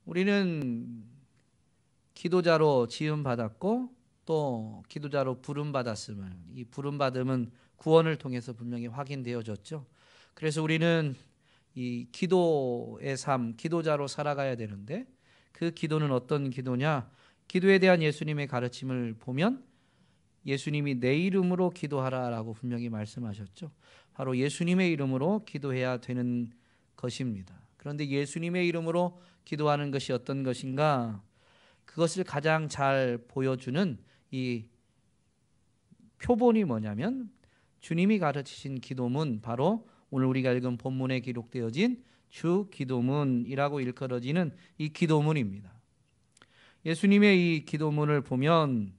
우리는 기도자로 지음받았고 또 기도자로 부름받았음을, 이 부름받음은 구원을 통해서 분명히 확인되어졌죠. 그래서 우리는 이 기도의 삶, 기도자로 살아가야 되는데 그 기도는 어떤 기도냐? 기도에 대한 예수님의 가르침을 보면 예수님이 내 이름으로 기도하라라고 분명히 말씀하셨죠. 바로 예수님의 이름으로 기도해야 되는 것입니다. 그런데 예수님의 이름으로 기도하는 것이 어떤 것인가? 그것을 가장 잘 보여주는 이 표본이 뭐냐면 주님이 가르치신 기도문, 바로 오늘 우리가 읽은 본문에 기록되어진 주 기도문이라고 일컬어지는 이 기도문입니다. 예수님의 이 기도문을 보면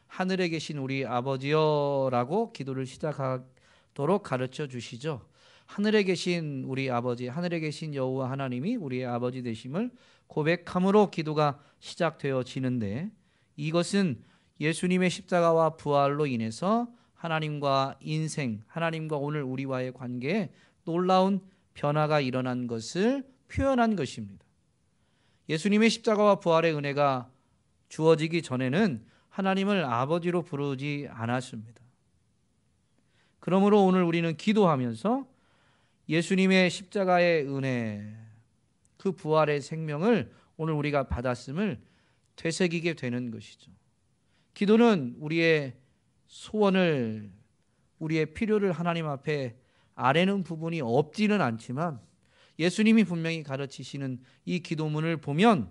하늘에 계신 우리 아버지여라고 기도를 시작하도록 가르쳐 주시죠. 하늘에 계신 우리 아버지, 하늘에 계신 여호와 하나님이 우리의 아버지 되심을 고백함으로 기도가 시작되어지는데, 이것은 예수님의 십자가와 부활로 인해서 하나님과 인생, 하나님과 오늘 우리와의 관계에 놀라운 변화가 일어난 것을 표현한 것입니다. 예수님의 십자가와 부활의 은혜가 주어지기 전에는 하나님을 아버지로 부르지 않았습니다. 그러므로 오늘 우리는 기도하면서 예수님의 십자가의 은혜, 그 부활의 생명을 오늘 우리가 받았음을 되새기게 되는 것이죠. 기도는 우리의 소원을, 우리의 필요를 하나님 앞에 아뢰는 부분이 없지는 않지만 예수님이 분명히 가르치시는 이 기도문을 보면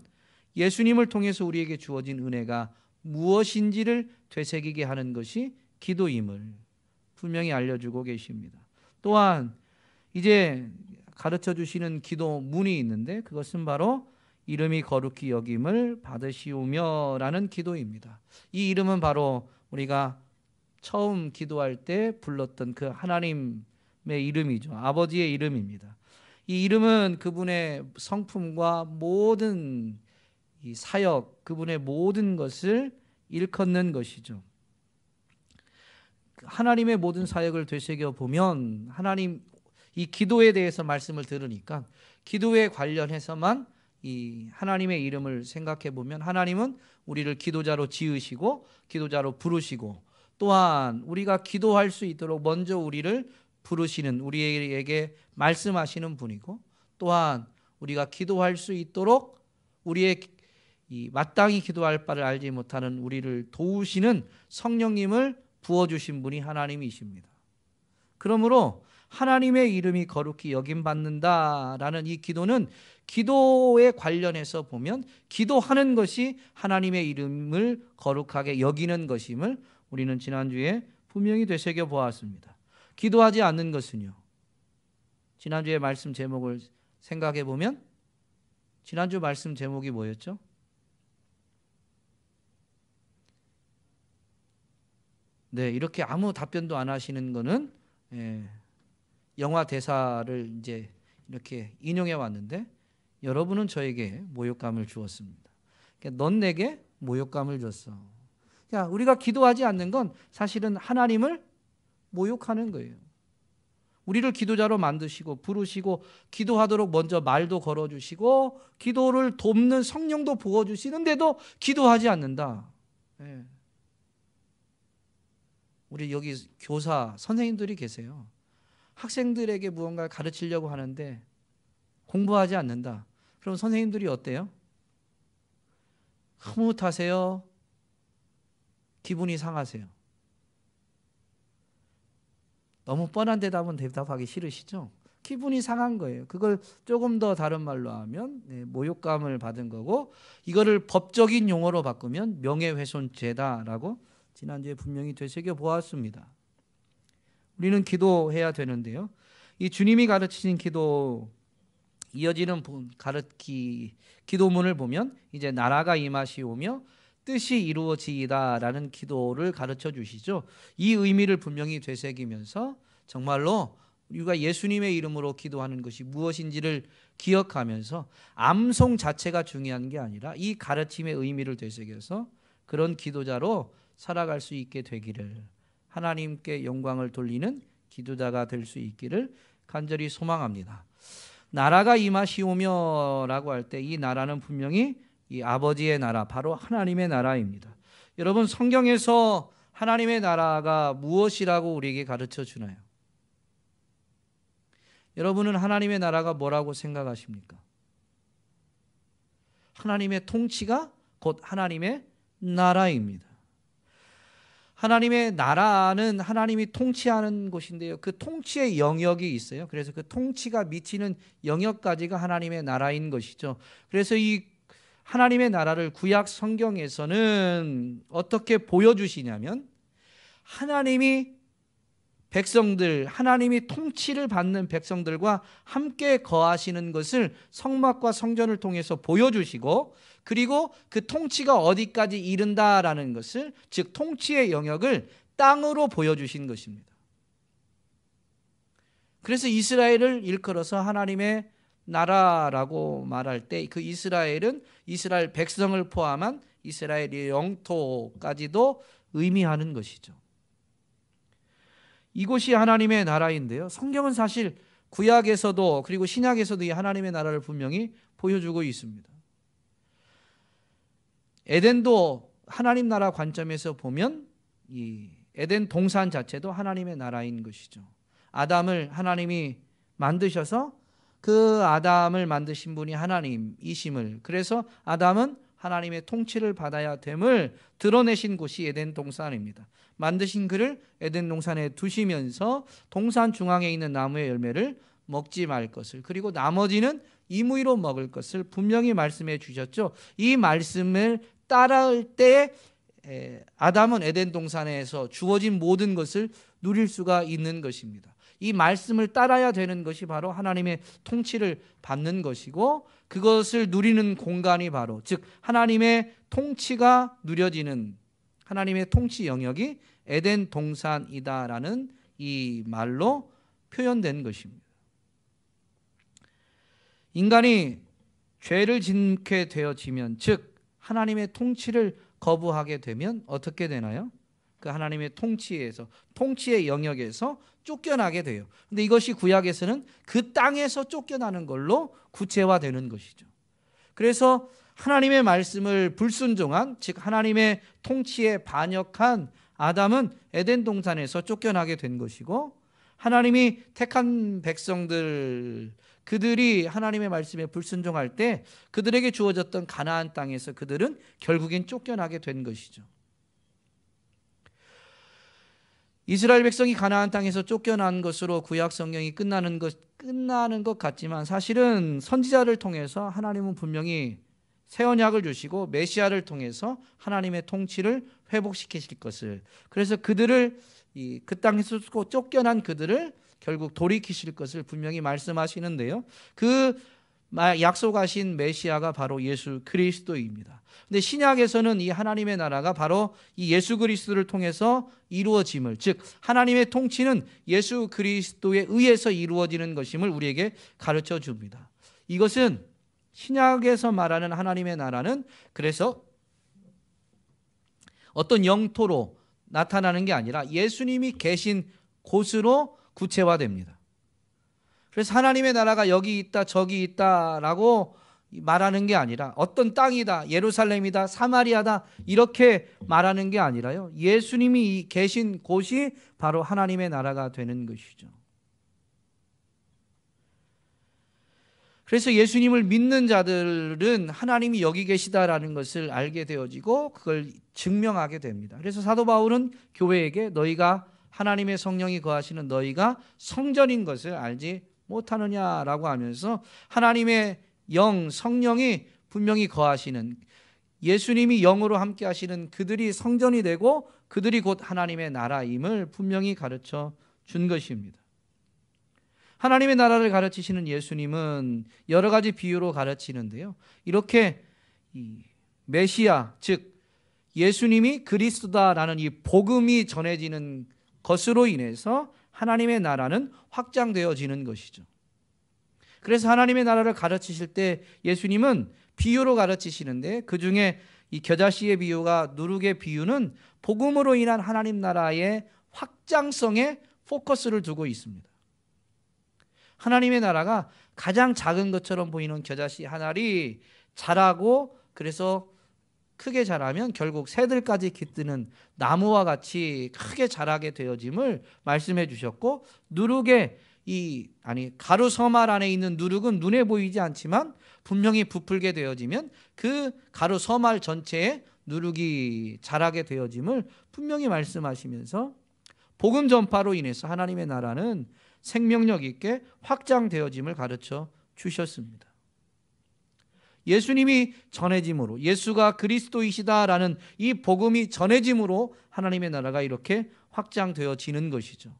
예수님을 통해서 우리에게 주어진 은혜가 무엇인지를 되새기게 하는 것이 기도임을 분명히 알려주고 계십니다. 또한 이제 가르쳐 주시는 기도문이 있는데 그것은 바로 이름이 거룩히 여김을 받으시오며 라는 기도입니다. 이 이름은 바로 우리가 처음 기도할 때 불렀던 그 하나님의 이름이죠. 아버지의 이름입니다. 이 이름은 그분의 성품과 모든 이 사역, 그분의 모든 것을 일컫는 것이죠. 하나님의 모든 사역을 되새겨 보면 하나님, 이 기도에 대해서 말씀을 들으니까 기도에 관련해서만 이 하나님의 이름을 생각해 보면 하나님은 우리를 기도자로 지으시고 기도자로 부르시고, 또한 우리가 기도할 수 있도록 먼저 우리를 부르시는, 우리에게 말씀하시는 분이고, 또한 우리가 기도할 수 있도록 우리의 이 마땅히 기도할 바를 알지 못하는 우리를 도우시는 성령님을 부어주신 분이 하나님이십니다. 그러므로 하나님의 이름이 거룩히 여김받는다라는 이 기도는 기도에 관련해서 보면 기도하는 것이 하나님의 이름을 거룩하게 여기는 것임을 우리는 지난주에 분명히 되새겨 보았습니다. 기도하지 않는 것은요, 지난주에 말씀 제목을 생각해 보면 지난주 말씀 제목이 뭐였죠? 네, 이렇게 아무 답변도 안 하시는 거는 영화 대사를 이제 이렇게 인용해 왔는데 여러분은 저에게 모욕감을 주었습니다. 그러니까 넌 내게 모욕감을 줬어. 그러니까 우리가 기도하지 않는 건 사실은 하나님을 모욕하는 거예요. 우리를 기도자로 만드시고 부르시고 기도하도록 먼저 말도 걸어주시고 기도를 돕는 성령도 부어주시는데도 기도하지 않는다. 우리 여기 교사 선생님들이 계세요. 학생들에게 무언가를 가르치려고 하는데 공부하지 않는다. 그럼 선생님들이 어때요? 흐뭇하세요? 기분이 상하세요? 너무 뻔한 대답은 대답하기 싫으시죠? 기분이 상한 거예요. 그걸 조금 더 다른 말로 하면 모욕감을 받은 거고, 이거를 법적인 용어로 바꾸면 명예훼손죄다라고 지난주에 분명히 되새겨 보았습니다. 우리는 기도해야 되는데요, 이 주님이 가르치신 기도, 이어지는 기도문을 보면 이제 나라가 임하시오며 뜻이 이루어지이다라는 기도를 가르쳐 주시죠. 이 의미를 분명히 되새기면서 정말로 우리가 예수님의 이름으로 기도하는 것이 무엇인지를 기억하면서 암송 자체가 중요한 게 아니라 이 가르침의 의미를 되새겨서 그런 기도자로 살아갈 수 있게 되기를, 하나님께 영광을 돌리는 기도자가 될 수 있기를 간절히 소망합니다. 나라가 임하시오며라고 할 때 이 나라는 분명히 이 아버지의 나라, 바로 하나님의 나라입니다. 여러분, 성경에서 하나님의 나라가 무엇이라고 우리에게 가르쳐 주나요? 여러분은 하나님의 나라가 뭐라고 생각하십니까? 하나님의 통치가 곧 하나님의 나라입니다. 하나님의 나라는 하나님이 통치하는 곳인데요, 그 통치의 영역이 있어요. 그래서 그 통치가 미치는 영역까지가 하나님의 나라인 것이죠. 그래서 이 하나님의 나라를 구약 성경에서는 어떻게 보여주시냐면, 하나님이 백성들, 하나님이 통치를 받는 백성들과 함께 거하시는 것을 성막과 성전을 통해서 보여주시고, 그리고 그 통치가 어디까지 이른다라는 것을, 즉 통치의 영역을 땅으로 보여주신 것입니다. 그래서 이스라엘을 일컬어서 하나님의 나라라고 말할 때, 그 이스라엘은 이스라엘 백성을 포함한 이스라엘의 영토까지도 의미하는 것이죠. 이곳이 하나님의 나라인데요, 성경은 사실 구약에서도 그리고 신약에서도 이 하나님의 나라를 분명히 보여주고 있습니다. 에덴도 하나님 나라 관점에서 보면 이 에덴 동산 자체도 하나님의 나라인 것이죠. 아담을 하나님이 만드셔서 그 아담을 만드신 분이 하나님이심을, 그래서 아담은 하나님의 통치를 받아야 됨을 드러내신 곳이 에덴 동산입니다. 만드신 그를 에덴 동산에 두시면서 동산 중앙에 있는 나무의 열매를 먹지 말 것을, 그리고 나머지는 임의로 먹을 것을 분명히 말씀해 주셨죠. 이 말씀을 따라할 때 아담은 에덴 동산에서 주어진 모든 것을 누릴 수가 있는 것입니다. 이 말씀을 따라야 되는 것이 바로 하나님의 통치를 받는 것이고, 그것을 누리는 공간이 바로, 즉 하나님의 통치가 누려지는 하나님의 통치 영역이 에덴 동산이다라는 이 말로 표현된 것입니다. 인간이 죄를 짓게 되어지면, 즉 하나님의 통치를 거부하게 되면 어떻게 되나요? 그 하나님의 통치에서, 통치의 영역에서 쫓겨나게 돼요. 근데 이것이 구약에서는 그 땅에서 쫓겨나는 걸로 구체화되는 것이죠. 그래서 하나님의 말씀을 불순종한, 즉 하나님의 통치에 반역한 아담은 에덴 동산에서 쫓겨나게 된 것이고, 하나님이 택한 백성들, 그들이 하나님의 말씀에 불순종할 때 그들에게 주어졌던 가나안 땅에서 그들은 결국엔 쫓겨나게 된 것이죠. 이스라엘 백성이 가나안 땅에서 쫓겨난 것으로 구약 성경이 끝나는 것 같지만, 사실은 선지자를 통해서 하나님은 분명히 새 언약을 주시고 메시아를 통해서 하나님의 통치를 회복시키실 것을, 그래서 그들을 그 땅에서 쫓겨난 그들을 결국 돌이키실 것을 분명히 말씀하시는데요, 그 약속하신 메시아가 바로 예수 그리스도입니다. 근데 신약에서는 이 하나님의 나라가 바로 이 예수 그리스도를 통해서 이루어짐을, 즉 하나님의 통치는 예수 그리스도에 의해서 이루어지는 것임을 우리에게 가르쳐 줍니다. 이것은 신약에서 말하는 하나님의 나라는 그래서 어떤 영토로 나타나는 게 아니라 예수님이 계신 곳으로 구체화됩니다. 그래서 하나님의 나라가 여기 있다 저기 있다라고 말하는 게 아니라, 어떤 땅이다, 예루살렘이다, 사마리아다 이렇게 말하는 게 아니라요, 예수님이 계신 곳이 바로 하나님의 나라가 되는 것이죠. 그래서 예수님을 믿는 자들은 하나님이 여기 계시다라는 것을 알게 되어지고 그걸 증명하게 됩니다. 그래서 사도 바울은 교회에게 너희가 하나님의 성령이 거하시는 너희가 성전인 것을 알지 못하느냐라고 하면서, 하나님의 영, 성령이 분명히 거하시는, 예수님이 영으로 함께 하시는 그들이 성전이 되고 그들이 곧 하나님의 나라임을 분명히 가르쳐 준 것입니다. 하나님의 나라를 가르치시는 예수님은 여러 가지 비유로 가르치는데요, 이렇게 이 메시아, 즉 예수님이 그리스도다라는 이 복음이 전해지는 것으로 인해서 하나님의 나라는 확장되어지는 것이죠. 그래서 하나님의 나라를 가르치실 때 예수님은 비유로 가르치시는데, 그 중에 이 겨자씨의 비유가 누룩의 비유는 복음으로 인한 하나님 나라의 확장성에 포커스를 두고 있습니다. 하나님의 나라가 가장 작은 것처럼 보이는 겨자씨 한 알이 자라고, 그래서 크게 자라면 결국 새들까지 깃드는 나무와 같이 크게 자라게 되어짐을 말씀해 주셨고, 누룩의 가루 서말 안에 있는 누룩은 눈에 보이지 않지만 분명히 부풀게 되어지면 그 가루 서말 전체에 누룩이 자라게 되어짐을 분명히 말씀하시면서 복음 전파로 인해서 하나님의 나라는 생명력 있게 확장되어짐을 가르쳐 주셨습니다. 예수님이 전해짐으로, 예수가 그리스도이시다라는 이 복음이 전해짐으로 하나님의 나라가 이렇게 확장되어지는 것이죠.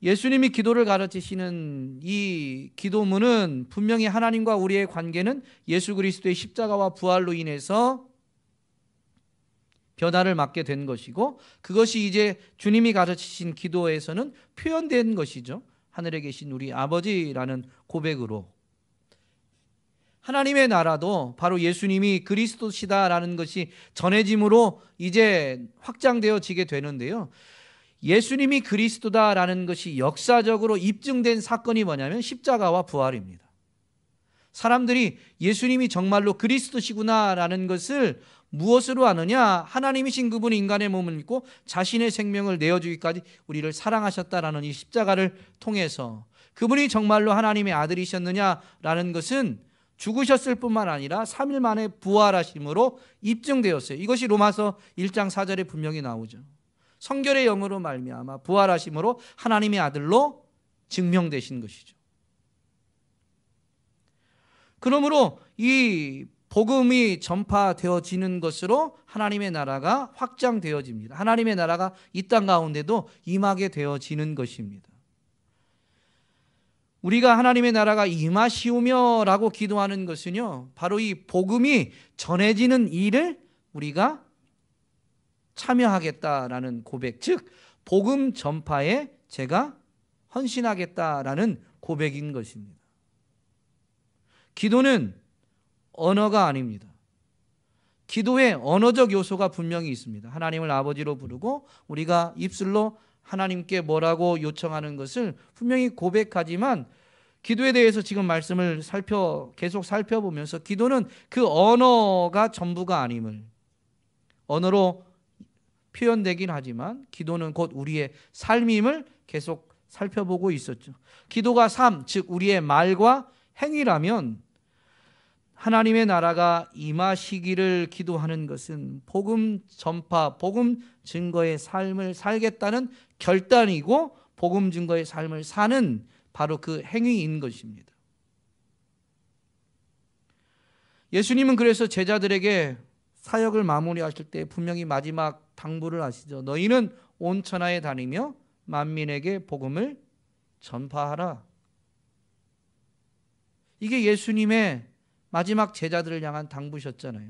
예수님이 기도를 가르치시는 이 기도문은 분명히 하나님과 우리의 관계는 예수 그리스도의 십자가와 부활로 인해서 변화를 맞게 된 것이고, 그것이 이제 주님이 가르치신 기도에서는 표현된 것이죠. 하늘에 계신 우리 아버지라는 고백으로 하나님의 나라도 바로 예수님이 그리스도시다라는 것이 전해짐으로 이제 확장되어지게 되는데요. 예수님이 그리스도다라는 것이 역사적으로 입증된 사건이 뭐냐면 십자가와 부활입니다. 사람들이 예수님이 정말로 그리스도시구나라는 것을 무엇으로 아느냐? 하나님이신 그분이 인간의 몸을 입고 자신의 생명을 내어주기까지 우리를 사랑하셨다라는 이 십자가를 통해서 그분이 정말로 하나님의 아들이셨느냐라는 것은 죽으셨을 뿐만 아니라 3일 만에 부활하심으로 입증되었어요. 이것이 로마서 1장 4절에 분명히 나오죠. 성결의 영으로 말미암아 부활하심으로 하나님의 아들로 증명되신 것이죠. 그러므로 이 복음이 전파되어지는 것으로 하나님의 나라가 확장되어집니다. 하나님의 나라가 이 땅 가운데도 임하게 되어지는 것입니다. 우리가 하나님의 나라가 임하시오며 라고 기도하는 것은요, 바로 이 복음이 전해지는 일을 우리가 참여하겠다라는 고백, 즉 복음 전파에 제가 헌신하겠다라는 고백인 것입니다. 기도는 언어가 아닙니다. 기도에 언어적 요소가 분명히 있습니다. 하나님을 아버지로 부르고 우리가 입술로 하나님께 뭐라고 요청하는 것을 분명히 고백하지만, 기도에 대해서 지금 말씀을 계속 살펴보면서 기도는 그 언어가 전부가 아님을, 언어로 표현되긴 하지만 기도는 곧 우리의 삶임을 계속 살펴보고 있었죠. 기도가 삶, 즉 우리의 말과 행위라면 하나님의 나라가 임하시기를 기도하는 것은 복음 전파, 복음 증거의 삶을 살겠다는 결단이고, 복음 증거의 삶을 사는 바로 그 행위인 것입니다. 예수님은 그래서 제자들에게 사역을 마무리하실 때 분명히 마지막 당부를 하시죠. 너희는 온 천하에 다니며 만민에게 복음을 전파하라. 이게 예수님의 마지막 제자들을 향한 당부셨잖아요.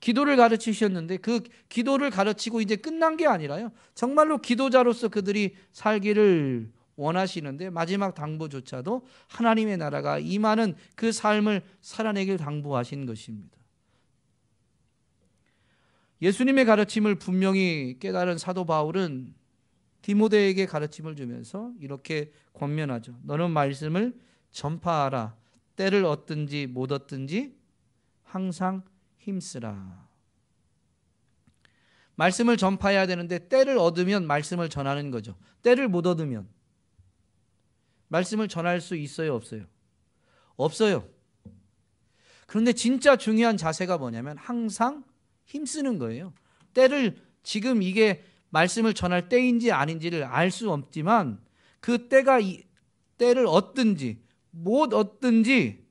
기도를 가르치셨는데 그 기도를 가르치고 이제 끝난 게 아니라요, 정말로 기도자로서 그들이 살기를 원하시는데 마지막 당부조차도 하나님의 나라가 임하는 그 삶을 살아내길 당부하신 것입니다. 예수님의 가르침을 분명히 깨달은 사도 바울은 디모데에게 가르침을 주면서 이렇게 권면하죠. 너는 말씀을 전파하라. 때를 얻든지 못 얻든지 항상 힘쓰라. 말씀을 전파해야 되는데 때를 얻으면 말씀을 전하는 거죠. 때를 못 얻으면 말씀을 전할 수 있어요, 없어요? 없어요. 그런데 진짜 중요한 자세가 뭐냐면 항상 힘쓰는 거예요. 때를, 지금 이게 말씀을 전할 때인지 아닌지를 알 수 없지만 그 때를 얻든지 못 얻든지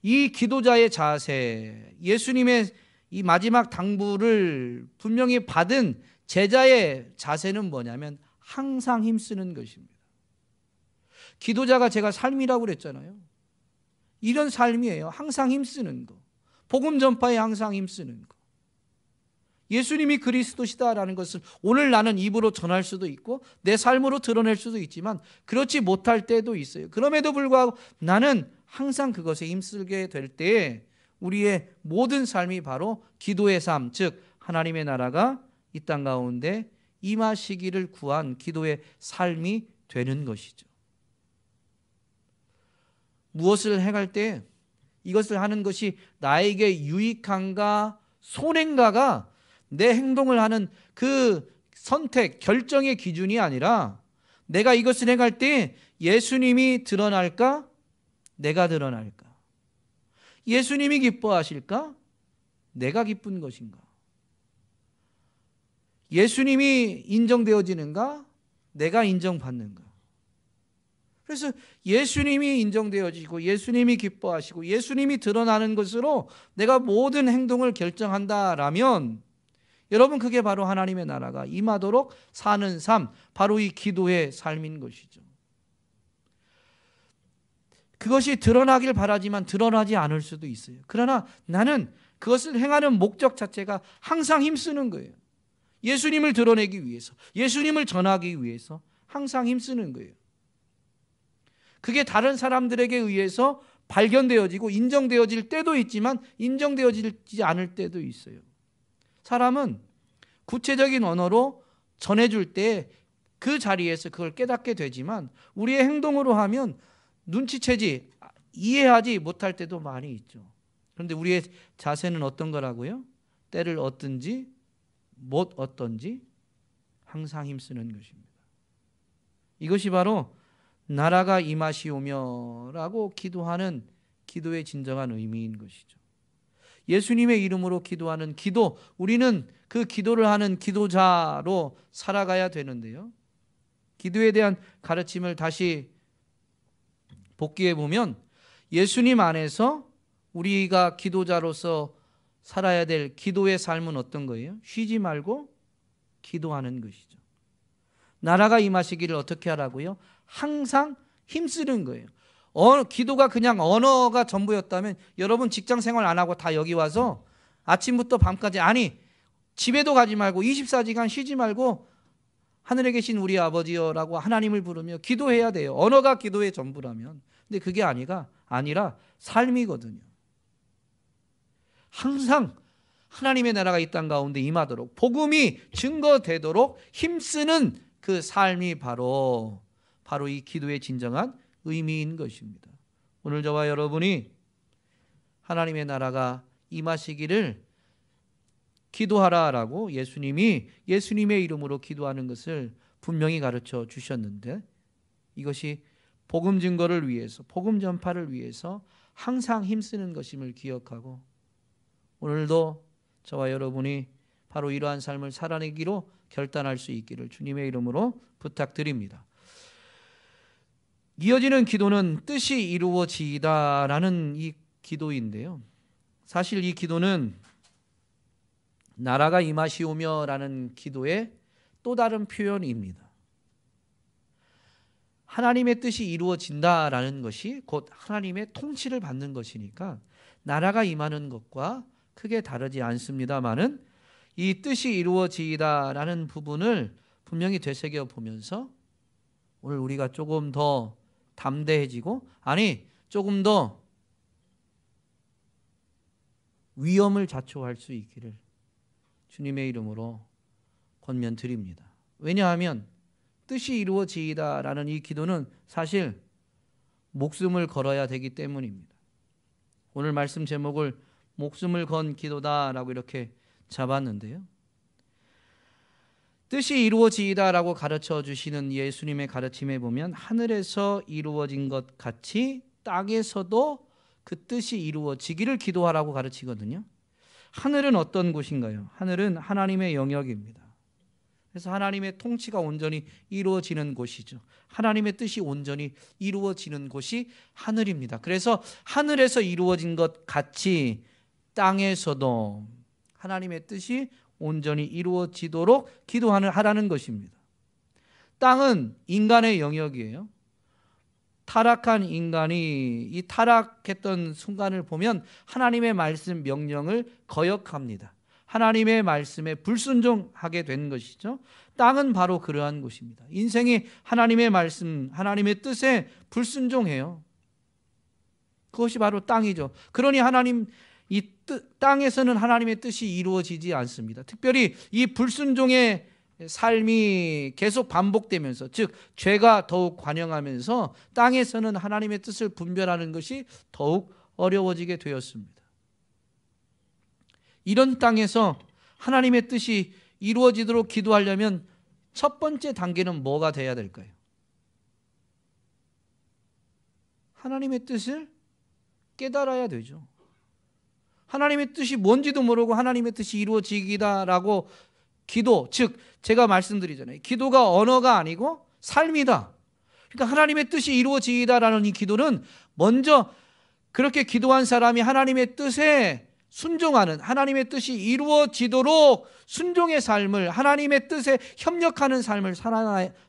이 기도자의 자세, 예수님의 이 마지막 당부를 분명히 받은 제자의 자세는 뭐냐면 항상 힘쓰는 것입니다. 기도자가 제가 삶이라고 그랬잖아요. 이런 삶이에요. 항상 힘쓰는 거. 복음 전파에 항상 힘쓰는 거. 예수님이 그리스도시다라는 것을 오늘 나는 입으로 전할 수도 있고 내 삶으로 드러낼 수도 있지만 그렇지 못할 때도 있어요. 그럼에도 불구하고 나는 항상 그것에 힘쓰게 될 때에 우리의 모든 삶이 바로 기도의 삶, 즉 하나님의 나라가 이 땅 가운데 임하시기를 구한 기도의 삶이 되는 것이죠. 무엇을 행할 때 이것을 하는 것이 나에게 유익한가 손해인가가 내 행동을 하는 그 선택, 결정의 기준이 아니라 내가 이것을 행할 때 예수님이 드러날까? 내가 드러날까? 예수님이 기뻐하실까? 내가 기쁜 것인가? 예수님이 인정되어지는가? 내가 인정받는가? 그래서 예수님이 인정되어지고 예수님이 기뻐하시고 예수님이 드러나는 것으로 내가 모든 행동을 결정한다라면 여러분, 그게 바로 하나님의 나라가 임하도록 사는 삶, 바로 이 기도의 삶인 것이죠. 그것이 드러나길 바라지만 드러나지 않을 수도 있어요. 그러나 나는 그것을 행하는 목적 자체가 항상 힘쓰는 거예요. 예수님을 드러내기 위해서, 예수님을 전하기 위해서 항상 힘쓰는 거예요. 그게 다른 사람들에게 의해서 발견되어지고 인정되어질 때도 있지만 인정되어지지 않을 때도 있어요. 사람은 구체적인 언어로 전해줄 때 그 자리에서 그걸 깨닫게 되지만 우리의 행동으로 하면 눈치채지, 이해하지 못할 때도 많이 있죠. 그런데 우리의 자세는 어떤 거라고요? 때를 얻든지 못 얻든지 항상 힘쓰는 것입니다. 이것이 바로 나라가 임하시오며 라고 기도하는 기도의 진정한 의미인 것이죠. 예수님의 이름으로 기도하는 기도, 우리는 그 기도를 하는 기도자로 살아가야 되는데요. 기도에 대한 가르침을 다시 복기해 보면 예수님 안에서 우리가 기도자로서 살아야 될 기도의 삶은 어떤 거예요? 쉬지 말고 기도하는 것이죠. 나라가 임하시기를 어떻게 하라고요? 항상 힘쓰는 거예요. 기도가 그냥 언어가 전부였다면 여러분 직장 생활 안 하고 다 여기 와서 아침부터 밤까지, 아니 집에도 가지 말고 24시간 쉬지 말고 하늘에 계신 우리 아버지여라고 하나님을 부르며 기도해야 돼요. 언어가 기도의 전부라면. 근데 그게 아니라 삶이거든요. 항상 하나님의 나라가 이 땅 가운데 임하도록, 복음이 증거되도록 힘쓰는 그 삶이 바로 이 기도의 진정한 의미인 것입니다. 오늘 저와 여러분이 하나님의 나라가 임하시기를 기도하라라고 예수님이 예수님의 이름으로 기도하는 것을 분명히 가르쳐 주셨는데, 이것이 복음 증거를 위해서, 복음 전파를 위해서 항상 힘쓰는 것임을 기억하고 오늘도 저와 여러분이 바로 이러한 삶을 살아내기로 결단할 수 있기를 주님의 이름으로 부탁드립니다. 이어지는 기도는 뜻이 이루어지이다라는 이 기도인데요. 사실 이 기도는 나라가 임하시오며라는 기도의 또 다른 표현입니다. 하나님의 뜻이 이루어진다라는 것이 곧 하나님의 통치를 받는 것이니까 나라가 임하는 것과 크게 다르지 않습니다마는 이 뜻이 이루어지이다라는 부분을 분명히 되새겨 보면서 오늘 우리가 조금 더 담대해지고, 아니 조금 더 위험을 자초할 수 있기를 주님의 이름으로 권면드립니다. 왜냐하면 뜻이 이루어지이다라는 이 기도는 사실 목숨을 걸어야 되기 때문입니다. 오늘 말씀 제목을 목숨을 건 기도다라고 이렇게 잡았는데요. 뜻이 이루어지이다라고 가르쳐 주시는 예수님의 가르침에 보면 하늘에서 이루어진 것 같이 땅에서도 그 뜻이 이루어지기를 기도하라고 가르치거든요. 하늘은 어떤 곳인가요? 하늘은 하나님의 영역입니다. 그래서 하나님의 통치가 온전히 이루어지는 곳이죠. 하나님의 뜻이 온전히 이루어지는 곳이 하늘입니다. 그래서 하늘에서 이루어진 것 같이 땅에서도 하나님의 뜻이 온전히 이루어지도록 기도하라는 것입니다. 땅은 인간의 영역이에요. 타락한 인간이 이 타락했던 순간을 보면 하나님의 말씀 명령을 거역합니다. 하나님의 말씀에 불순종하게 된 것이죠. 땅은 바로 그러한 곳입니다. 인생이 하나님의 말씀, 하나님의 뜻에 불순종해요. 그것이 바로 땅이죠. 그러니 땅에서는 하나님의 뜻이 이루어지지 않습니다. 특별히 이 불순종의 삶이 계속 반복되면서, 즉 죄가 더욱 관영하면서 땅에서는 하나님의 뜻을 분별하는 것이 더욱 어려워지게 되었습니다. 이런 땅에서 하나님의 뜻이 이루어지도록 기도하려면 첫 번째 단계는 뭐가 돼야 될까요? 하나님의 뜻을 깨달아야 되죠. 하나님의 뜻이 뭔지도 모르고 하나님의 뜻이 이루어지기다라고 기도, 즉 제가 말씀드리잖아요. 기도가 언어가 아니고 삶이다. 그러니까 하나님의 뜻이 이루어지기다라는 이 기도는 먼저 그렇게 기도한 사람이 하나님의 뜻에 순종하는, 하나님의 뜻이 이루어지도록 순종의 삶을, 하나님의 뜻에 협력하는 삶을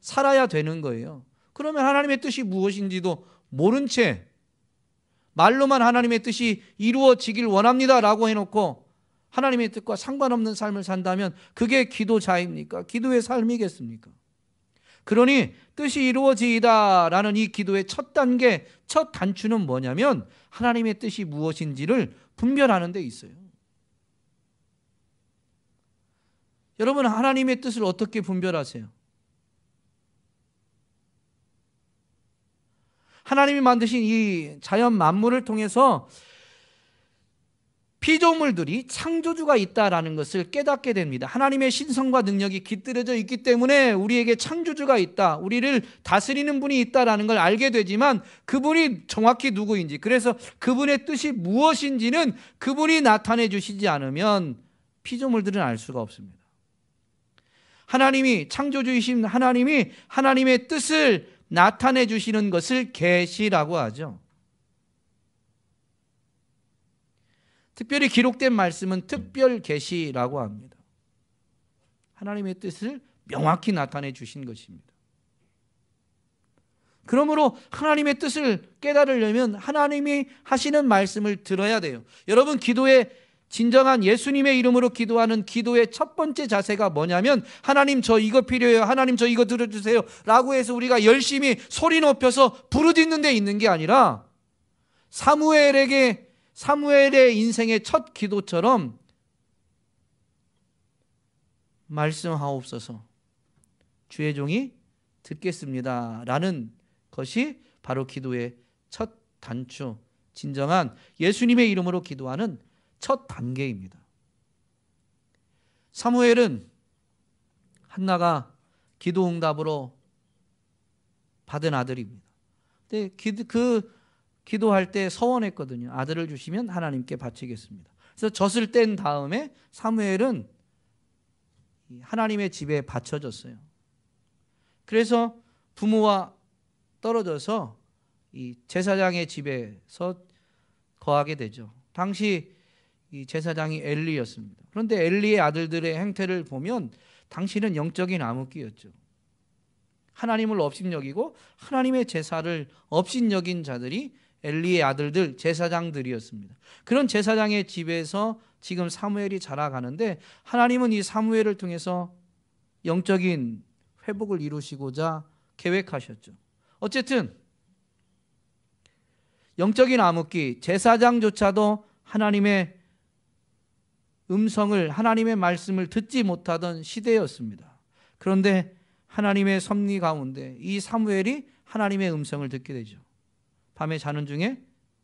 살아야 되는 거예요. 그러면 하나님의 뜻이 무엇인지도 모른 채 말로만 하나님의 뜻이 이루어지길 원합니다라고 해놓고 하나님의 뜻과 상관없는 삶을 산다면 그게 기도자입니까? 기도의 삶이겠습니까? 그러니 뜻이 이루어지이다라는 이 기도의 첫 단계, 첫 단추는 뭐냐면 하나님의 뜻이 무엇인지를 분별하는 데 있어요. 여러분, 하나님의 뜻을 어떻게 분별하세요? 하나님이 만드신 이 자연 만물을 통해서 피조물들이 창조주가 있다라는 것을 깨닫게 됩니다. 하나님의 신성과 능력이 깃들여져 있기 때문에 우리에게 창조주가 있다, 우리를 다스리는 분이 있다라는 걸 알게 되지만 그분이 정확히 누구인지, 그래서 그분의 뜻이 무엇인지는 그분이 나타내 주시지 않으면 피조물들은 알 수가 없습니다. 하나님이, 창조주이신 하나님이 하나님의 뜻을 나타내 주시는 것을 계시라고 하죠. 특별히 기록된 말씀은 특별 계시라고 합니다. 하나님의 뜻을 명확히 나타내 주신 것입니다. 그러므로 하나님의 뜻을 깨달으려면 하나님이 하시는 말씀을 들어야 돼요. 여러분, 기도의 진정한 예수님의 이름으로 기도하는 기도의 첫 번째 자세가 뭐냐면 하나님 저 이거 필요해요, 하나님 저 이거 들어주세요 라고 해서 우리가 열심히 소리 높여서 부르짖는 데 있는 게 아니라 사무엘의 인생의 첫 기도처럼 말씀하옵소서 주의 종이 듣겠습니다 라는 것이 바로 기도의 첫 단추, 진정한 예수님의 이름으로 기도하는 첫 단계입니다. 사무엘은 한나가 기도 응답으로 받은 아들입니다. 근데 기도할 때 서원했거든요. 아들을 주시면 하나님께 바치겠습니다. 그래서 젖을 뗀 다음에 사무엘은 하나님의 집에 바쳐졌어요. 그래서 부모와 떨어져서 이 제사장의 집에서 거하게 되죠. 당시 이 제사장이 엘리였습니다. 그런데 엘리의 아들들의 행태를 보면 당시는 영적인 암흑기였죠. 하나님을 업신여기고 하나님의 제사를 업신여긴 자들이 엘리의 아들들, 제사장들이었습니다. 그런 제사장의 집에서 지금 사무엘이 자라가는데 하나님은 이 사무엘을 통해서 영적인 회복을 이루시고자 계획하셨죠. 어쨌든 영적인 암흑기, 제사장조차도 하나님의 음성을, 하나님의 말씀을 듣지 못하던 시대였습니다. 그런데 하나님의 섭리 가운데 이 사무엘이 하나님의 음성을 듣게 되죠. 밤에 자는 중에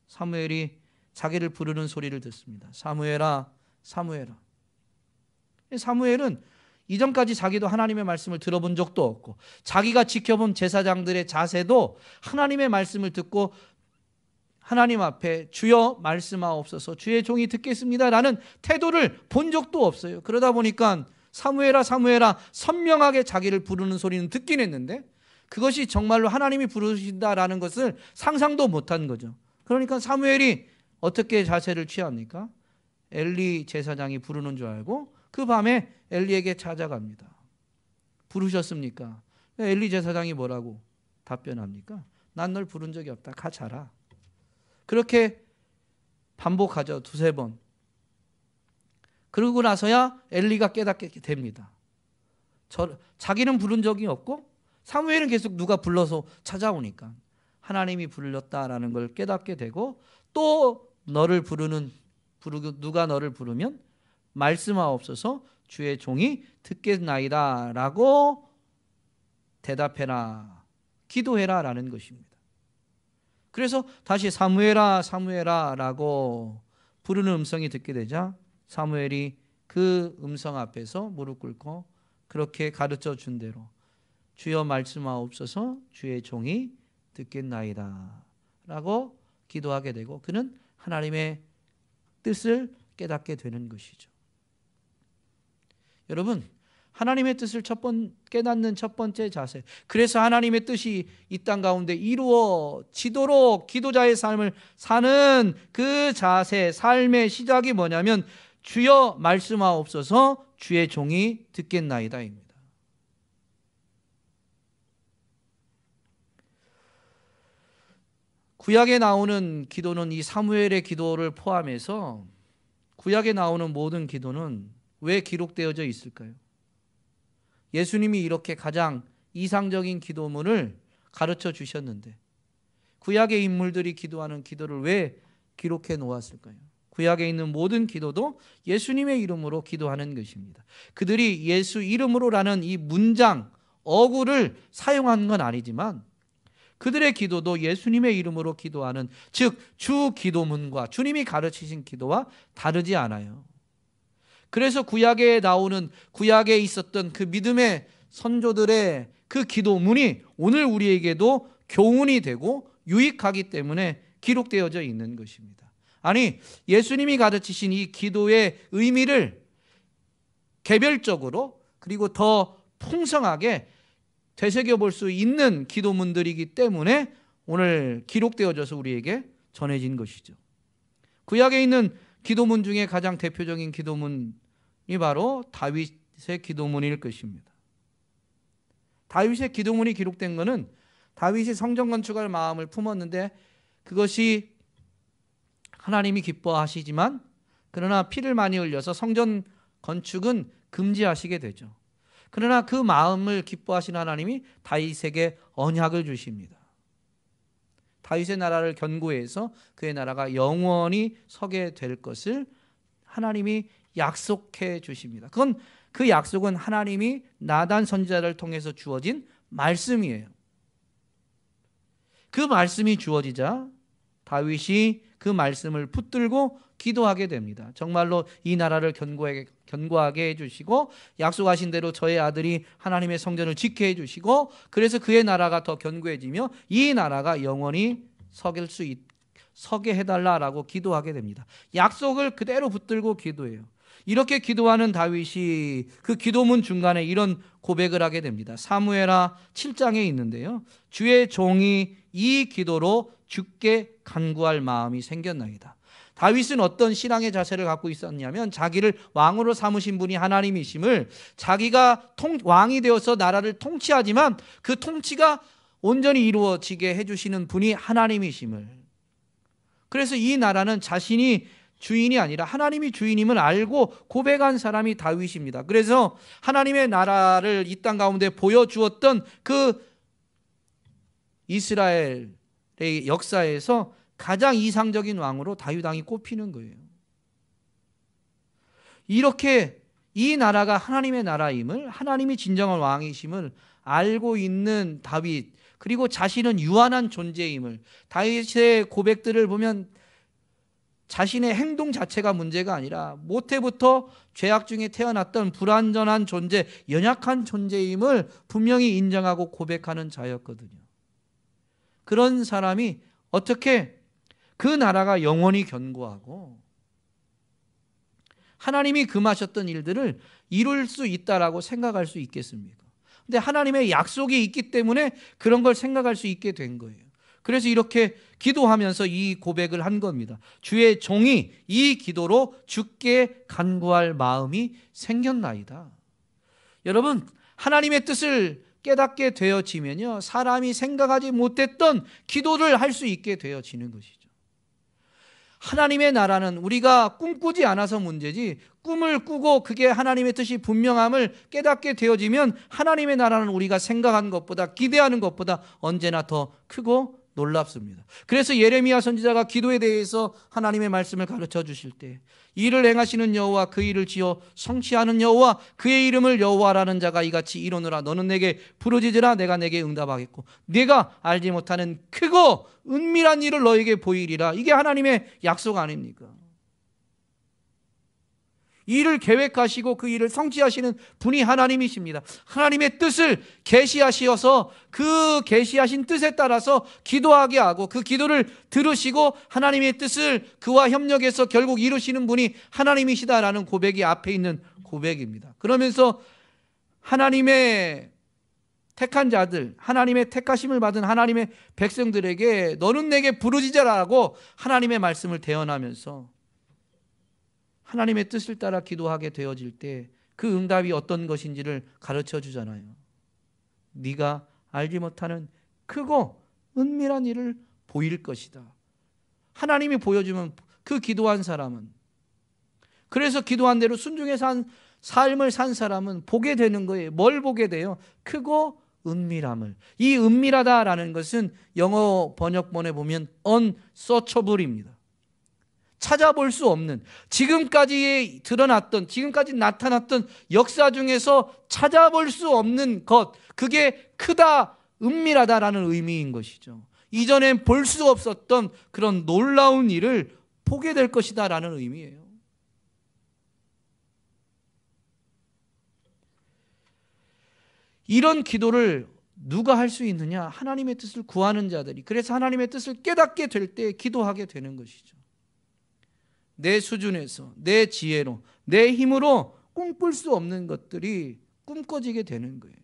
사무엘이 자기를 부르는 소리를 듣습니다. 사무엘아, 사무엘아. 사무엘은 이전까지 자기도 하나님의 말씀을 들어본 적도 없고 자기가 지켜본 제사장들의 자세도 하나님의 말씀을 듣고 하나님 앞에 주여 말씀하옵소서 주의 종이 듣겠습니다 라는 태도를 본 적도 없어요. 그러다 보니까 사무엘아 사무엘아 선명하게 자기를 부르는 소리는 듣긴 했는데 그것이 정말로 하나님이 부르신다라는 것을 상상도 못한 거죠. 그러니까 사무엘이 어떻게 자세를 취합니까? 엘리 제사장이 부르는 줄 알고 그 밤에 엘리에게 찾아갑니다. 부르셨습니까? 엘리 제사장이 뭐라고 답변합니까? 난 널 부른 적이 없다. 가 자라. 그렇게 반복하죠. 두세 번. 그러고 나서야 엘리가 깨닫게 됩니다. 자기는 부른 적이 없고 사무엘은 계속 누가 불러서 찾아오니까 하나님이 불렀다라는 걸 깨닫게 되고 또 누가 너를 부르면 말씀하옵소서 주의 종이 듣겠나이다 라고 대답해라, 기도해라 라는 것입니다. 그래서 다시 사무엘아 사무엘아 라고 부르는 음성이 듣게 되자 사무엘이 그 음성 앞에서 무릎 꿇고 그렇게 가르쳐 준 대로 주여 말씀하옵소서 주의 종이 듣겠나이다 라고 기도하게 되고 그는 하나님의 뜻을 깨닫게 되는 것이죠. 여러분, 하나님의 뜻을 깨닫는 첫 번째 자세, 그래서 하나님의 뜻이 이 땅 가운데 이루어지도록 기도자의 삶을 사는 그 자세, 삶의 시작이 뭐냐면 주여 말씀하옵소서 주의 종이 듣겠나이다입니다. 구약에 나오는 기도는 이 사무엘의 기도를 포함해서 구약에 나오는 모든 기도는 왜 기록되어져 있을까요? 예수님이 이렇게 가장 이상적인 기도문을 가르쳐 주셨는데 구약의 인물들이 기도하는 기도를 왜 기록해 놓았을까요? 구약에 있는 모든 기도도 예수님의 이름으로 기도하는 것입니다. 그들이 예수 이름으로라는 이 문장, 어구를 사용한 건 아니지만 그들의 기도도 예수님의 이름으로 기도하는, 즉 주 기도문과 주님이 가르치신 기도와 다르지 않아요. 그래서 구약에 있었던 그 믿음의 선조들의 그 기도문이 오늘 우리에게도 교훈이 되고 유익하기 때문에 기록되어져 있는 것입니다. 아니, 예수님이 가르치신 이 기도의 의미를 개별적으로 그리고 더 풍성하게 되새겨볼 수 있는 기도문들이기 때문에 오늘 기록되어져서 우리에게 전해진 것이죠. 구약에 있는 기도문 중에 가장 대표적인 기도문이 바로 다윗의 기도문일 것입니다. 다윗의 기도문이 기록된 것은 다윗이 성전 건축할 마음을 품었는데 그것이 하나님이 기뻐하시지만 그러나 피를 많이 흘려서 성전 건축은 금지하시게 되죠. 그러나 그 마음을 기뻐하시는 하나님이 다윗에게 언약을 주십니다. 다윗의 나라를 견고해서 그의 나라가 영원히 서게 될 것을 하나님이 약속해 주십니다. 그 약속은 하나님이 나단 선지자를 통해서 주어진 말씀이에요. 그 말씀이 주어지자 다윗이 그 말씀을 붙들고 기도하게 됩니다. 정말로 이 나라를 견고하게 해주시고 약속하신 대로 저의 아들이 하나님의 성전을 지켜 해주시고 그래서 그의 나라가 더 견고해지며 이 나라가 영원히 서게 해달라라고 기도하게 됩니다. 약속을 그대로 붙들고 기도해요. 이렇게 기도하는 다윗이 그 기도문 중간에 이런 고백을 하게 됩니다. 사무엘하 7장에 있는데요. 주의 종이 이 기도로 주께 간구할 마음이 생겼나이다. 다윗은 어떤 신앙의 자세를 갖고 있었냐면 자기를 왕으로 삼으신 분이 하나님이심을, 자기가 왕이 되어서 나라를 통치하지만 그 통치가 온전히 이루어지게 해주시는 분이 하나님이심을, 그래서 이 나라는 자신이 주인이 아니라 하나님이 주인임을 알고 고백한 사람이 다윗입니다. 그래서 하나님의 나라를 이 땅 가운데 보여주었던 그 이스라엘의 역사에서 가장 이상적인 왕으로 다윗 왕이 꼽히는 거예요. 이렇게 이 나라가 하나님의 나라임을, 하나님이 진정한 왕이심을 알고 있는 다윗, 그리고 자신은 유한한 존재임을, 다윗의 고백들을 보면 자신의 행동 자체가 문제가 아니라 모태부터 죄악 중에 태어났던 불완전한 존재, 연약한 존재임을 분명히 인정하고 고백하는 자였거든요. 그런 사람이 어떻게 그 나라가 영원히 견고하고 하나님이 금하셨던 일들을 이룰 수 있다라고 생각할 수 있겠습니까? 근데 하나님의 약속이 있기 때문에 그런 걸 생각할 수 있게 된 거예요. 그래서 이렇게 기도하면서 이 고백을 한 겁니다. 주의 종이 이 기도로 주께 간구할 마음이 생겼나이다. 여러분, 하나님의 뜻을 깨닫게 되어지면요, 사람이 생각하지 못했던 기도를 할 수 있게 되어지는 것이죠. 하나님의 나라는 우리가 꿈꾸지 않아서 문제지, 꿈을 꾸고 그게 하나님의 뜻이 분명함을 깨닫게 되어지면 하나님의 나라는 우리가 생각한 것보다, 기대하는 것보다 언제나 더 크고 놀랍습니다. 그래서 예레미야 선지자가 기도에 대해서 하나님의 말씀을 가르쳐 주실 때 이를 행하시는 여호와 그 일을 지어 성취하는 여호와 그의 이름을 여호와라는 자가 이같이 이루노라. 너는 내게 부르짖으라 내가 내게 응답하겠고 네가 알지 못하는 크고 은밀한 일을 너에게 보이리라. 이게 하나님의 약속 아닙니까? 이 일을 계획하시고 그 일을 성취하시는 분이 하나님이십니다. 하나님의 뜻을 계시하시어서 그 계시하신 뜻에 따라서 기도하게 하고 그 기도를 들으시고 하나님의 뜻을 그와 협력해서 결국 이루시는 분이 하나님이시다라는 고백이 앞에 있는 고백입니다. 그러면서 하나님의 택한 자들, 하나님의 택하심을 받은 하나님의 백성들에게 너는 내게 부르짖으라고 하나님의 말씀을 대언하면서 하나님의 뜻을 따라 기도하게 되어질 때 그 응답이 어떤 것인지를 가르쳐 주잖아요. 네가 알지 못하는 크고 은밀한 일을 보일 것이다. 하나님이 보여주면 그 기도한 사람은, 그래서 기도한 대로 순종해 산 삶을 산 사람은 보게 되는 거예요. 뭘 보게 돼요? 크고 은밀함을. 이 은밀하다라는 것은 영어 번역본에 보면 unsearchable입니다. 찾아볼 수 없는, 지금까지 드러났던, 지금까지 나타났던 역사 중에서 찾아볼 수 없는 것, 그게 크다, 은밀하다라는 의미인 것이죠. 이전엔 볼 수 없었던 그런 놀라운 일을 보게 될 것이다 라는 의미예요. 이런 기도를 누가 할 수 있느냐? 하나님의 뜻을 구하는 자들이. 그래서 하나님의 뜻을 깨닫게 될 때 기도하게 되는 것이죠. 내 수준에서, 내 지혜로, 내 힘으로 꿈꿀 수 없는 것들이 꿈꿔지게 되는 거예요.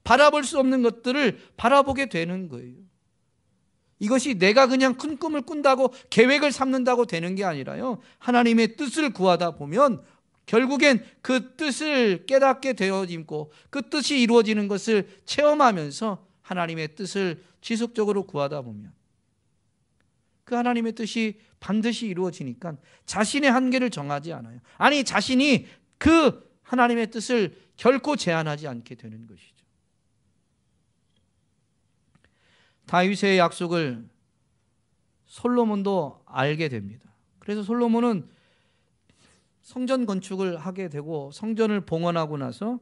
바라볼 수 없는 것들을 바라보게 되는 거예요. 이것이 내가 그냥 큰 꿈을 꾼다고 계획을 삼는다고 되는 게 아니라요, 하나님의 뜻을 구하다 보면 결국엔 그 뜻을 깨닫게 되어지고 그 뜻이 이루어지는 것을 체험하면서 하나님의 뜻을 지속적으로 구하다 보면 그 하나님의 뜻이 반드시 이루어지니까 자신의 한계를 정하지 않아요. 아니, 자신이 그 하나님의 뜻을 결코 제한하지 않게 되는 것이죠. 다윗의 약속을 솔로몬도 알게 됩니다. 그래서 솔로몬은 성전 건축을 하게 되고 성전을 봉헌하고 나서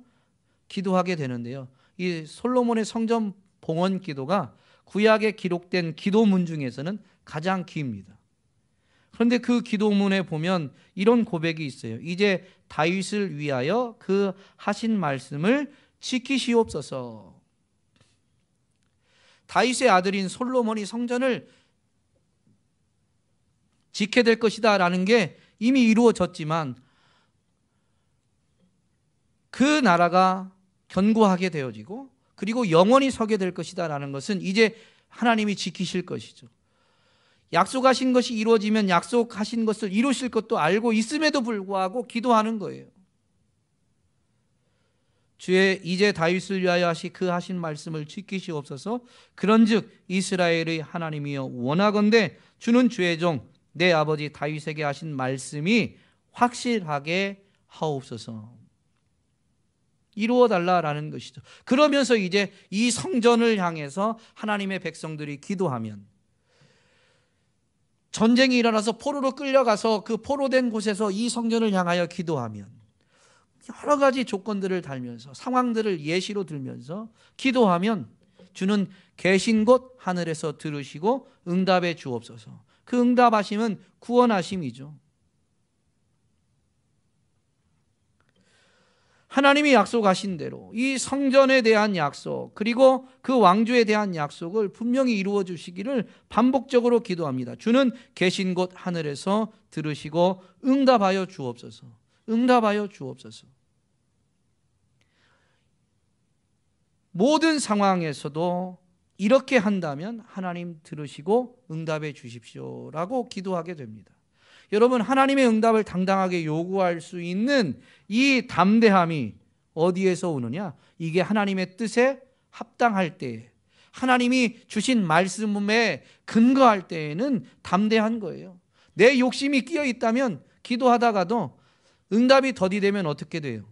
기도하게 되는데요. 이 솔로몬의 성전 봉헌 기도가 구약에 기록된 기도문 중에서는 가장 깁니다. 그런데 그 기도문에 보면 이런 고백이 있어요. 이제 다윗을 위하여 그 하신 말씀을 지키시옵소서. 다윗의 아들인 솔로몬이 성전을 지켜야 될 것이다 라는 게 이미 이루어졌지만 그 나라가 견고하게 되어지고 그리고 영원히 서게 될 것이다 라는 것은 이제 하나님이 지키실 것이죠. 약속하신 것이 이루어지면 약속하신 것을 이루실 것도 알고 있음에도 불구하고 기도하는 거예요. 주의 이제 다윗을 위하여 그 하신 말씀을 지키시옵소서. 그런즉 이스라엘의 하나님이여 원하건대 주는 주의 종 내 아버지 다윗에게 하신 말씀이 확실하게 하옵소서. 이루어 달라라는 것이죠. 그러면서 이제 이 성전을 향해서 하나님의 백성들이 기도하면, 전쟁이 일어나서 포로로 끌려가서 그 포로된 곳에서 이 성전을 향하여 기도하면 여러 가지 조건들을 달면서 상황들을 예시로 들면서 기도하면 주는 계신 곳 하늘에서 들으시고 응답해 주옵소서. 그 응답하심은 구원하심이죠. 하나님이 약속하신 대로 이 성전에 대한 약속 그리고 그 왕조에 대한 약속을 분명히 이루어 주시기를 반복적으로 기도합니다. 주는 계신 곳 하늘에서 들으시고 응답하여 주옵소서. 응답하여 주옵소서. 모든 상황에서도 이렇게 한다면 하나님 들으시고 응답해 주십시오라고 기도하게 됩니다. 여러분, 하나님의 응답을 당당하게 요구할 수 있는 이 담대함이 어디에서 오느냐? 이게 하나님의 뜻에 합당할 때, 하나님이 주신 말씀에 근거할 때에는 담대한 거예요. 내 욕심이 끼어 있다면 기도하다가도 응답이 더디되면 어떻게 돼요?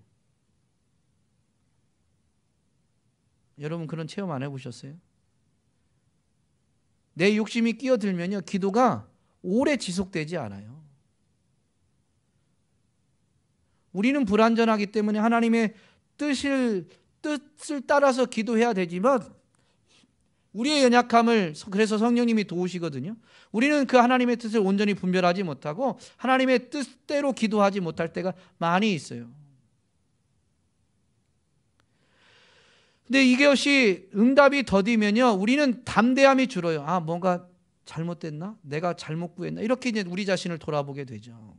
여러분, 그런 체험 안 해보셨어요? 내 욕심이 끼어들면요, 기도가 오래 지속되지 않아요. 우리는 불완전하기 때문에 하나님의 뜻을 따라서 기도해야 되지만 우리의 연약함을 그래서 성령님이 도우시거든요. 우리는 그 하나님의 뜻을 온전히 분별하지 못하고 하나님의 뜻대로 기도하지 못할 때가 많이 있어요. 근데 이것이 응답이 더디면요, 우리는 담대함이 줄어요. 아, 뭔가 잘못됐나? 내가 잘못 구했나? 이렇게 이제 우리 자신을 돌아보게 되죠.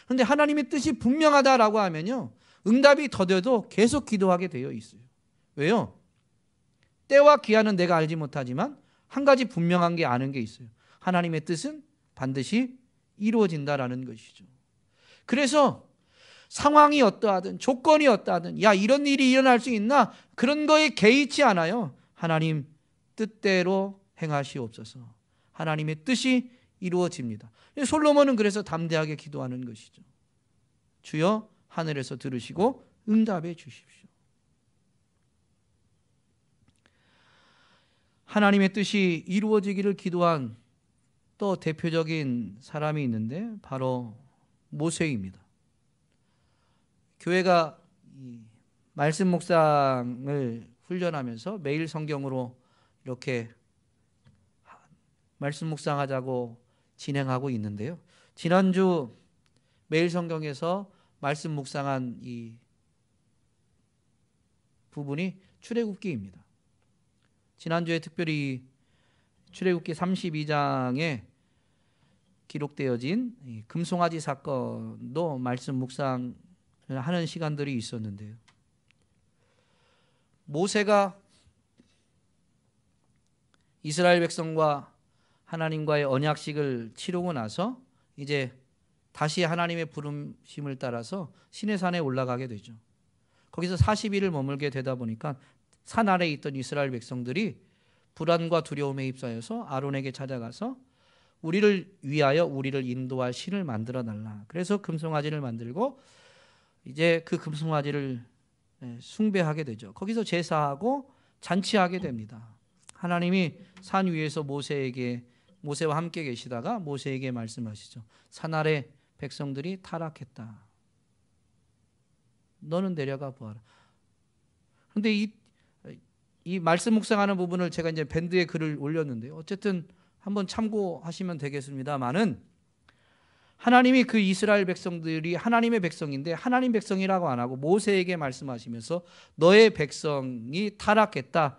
그런데 하나님의 뜻이 분명하다라고 하면요, 응답이 더뎌도 계속 기도하게 되어 있어요. 왜요? 때와 기한은 내가 알지 못하지만 한 가지 분명한 게 아는 게 있어요. 하나님의 뜻은 반드시 이루어진다라는 것이죠. 그래서 상황이 어떠하든 조건이 어떠하든 야, 이런 일이 일어날 수 있나? 그런 거에 개의치 않아요. 하나님 뜻대로 행하시옵소서. 하나님의 뜻이 이루어집니다. 솔로몬은 그래서 담대하게 기도하는 것이죠. 주여 하늘에서 들으시고 응답해 주십시오. 하나님의 뜻이 이루어지기를 기도한 또 대표적인 사람이 있는데 바로 모세입니다. 교회가 말씀 묵상을 훈련하면서 매일 성경으로 이렇게 말씀 묵상하자고 진행하고 있는데요. 지난주 매일 성경에서 말씀 묵상한 이 부분이 출애굽기입니다. 지난주에 특별히 출애굽기 32장에 기록되어진 금송아지 사건도 말씀 묵상을 하는 시간들이 있었는데요. 모세가 이스라엘 백성과 하나님과의 언약식을 치르고 나서 이제 다시 하나님의 부르심을 따라서 시내산에 올라가게 되죠. 거기서 40일을 머물게 되다 보니까 산 아래에 있던 이스라엘 백성들이 불안과 두려움에 휩싸여서 아론에게 찾아가서 우리를 위하여 우리를 인도할 신을 만들어 달라. 그래서 금송아지를 만들고 이제 그 금송아지를 숭배하게 되죠. 거기서 제사하고 잔치하게 됩니다. 하나님이 산 위에서 모세와 함께 계시다가 모세에게 말씀하시죠. 산 아래 백성들이 타락했다. 너는 내려가 보아라. 그런데 이 말씀 묵상하는 부분을 제가 이제 밴드에 글을 올렸는데요. 어쨌든 한번 참고하시면 되겠습니다만은 하나님이 그 이스라엘 백성들이 하나님의 백성인데 하나님 백성이라고 안 하고 모세에게 말씀하시면서 너의 백성이 타락했다.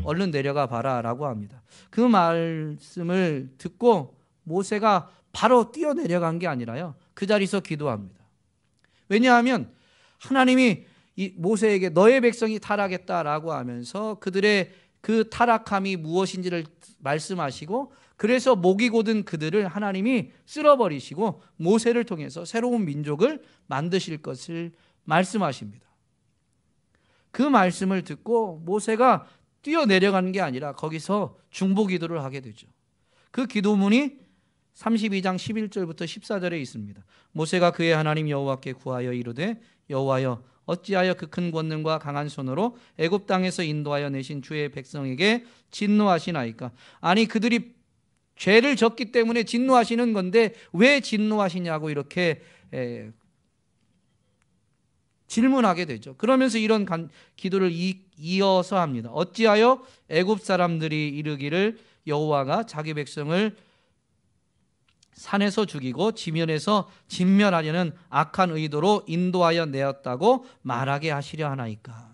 얼른 내려가 봐라 라고 합니다. 그 말씀을 듣고 모세가 바로 뛰어내려간 게 아니라요, 그 자리에서 기도합니다. 왜냐하면 하나님이 모세에게 너의 백성이 타락했다라고 하면서 그들의 그 타락함이 무엇인지를 말씀하시고 그래서 목이 곧은 그들을 하나님이 쓸어버리시고 모세를 통해서 새로운 민족을 만드실 것을 말씀하십니다. 그 말씀을 듣고 모세가 뛰어내려가는 게 아니라 거기서 중보기도를 하게 되죠. 그 기도문이 32장 11절부터 14절에 있습니다. 모세가 그의 하나님 여호와께 구하여 이르되 여호와여 어찌하여 그 큰 권능과 강한 손으로 애굽 땅에서 인도하여 내신 주의 백성에게 진노하시나이까? 아니 그들이 죄를 졌기 때문에 진노하시는 건데 왜 진노하시냐고 이렇게 질문하게 되죠. 그러면서 이런 기도를 이어서 합니다. 어찌하여 애굽 사람들이 이르기를 여호와가 자기 백성을 산에서 죽이고 지면에서 진멸하려는 악한 의도로 인도하여 내었다고 말하게 하시려 하나이까?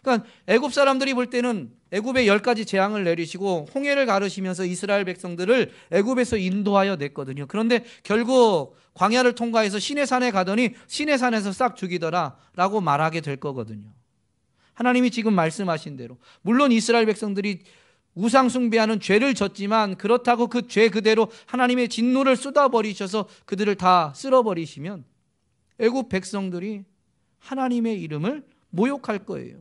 그러니까 애굽 사람들이 볼 때는 애굽에 10가지 재앙을 내리시고 홍해를 가르시면서 이스라엘 백성들을 애굽에서 인도하여 냈거든요. 그런데 결국 광야를 통과해서 시내산에 가더니 시내산에서 싹 죽이더라 라고 말하게 될 거거든요. 하나님이 지금 말씀하신 대로 물론 이스라엘 백성들이 우상 숭배하는 죄를 졌지만 그렇다고 그 죄 그대로 하나님의 진노를 쏟아버리셔서 그들을 다 쓸어버리시면 애굽 백성들이 하나님의 이름을 모욕할 거예요.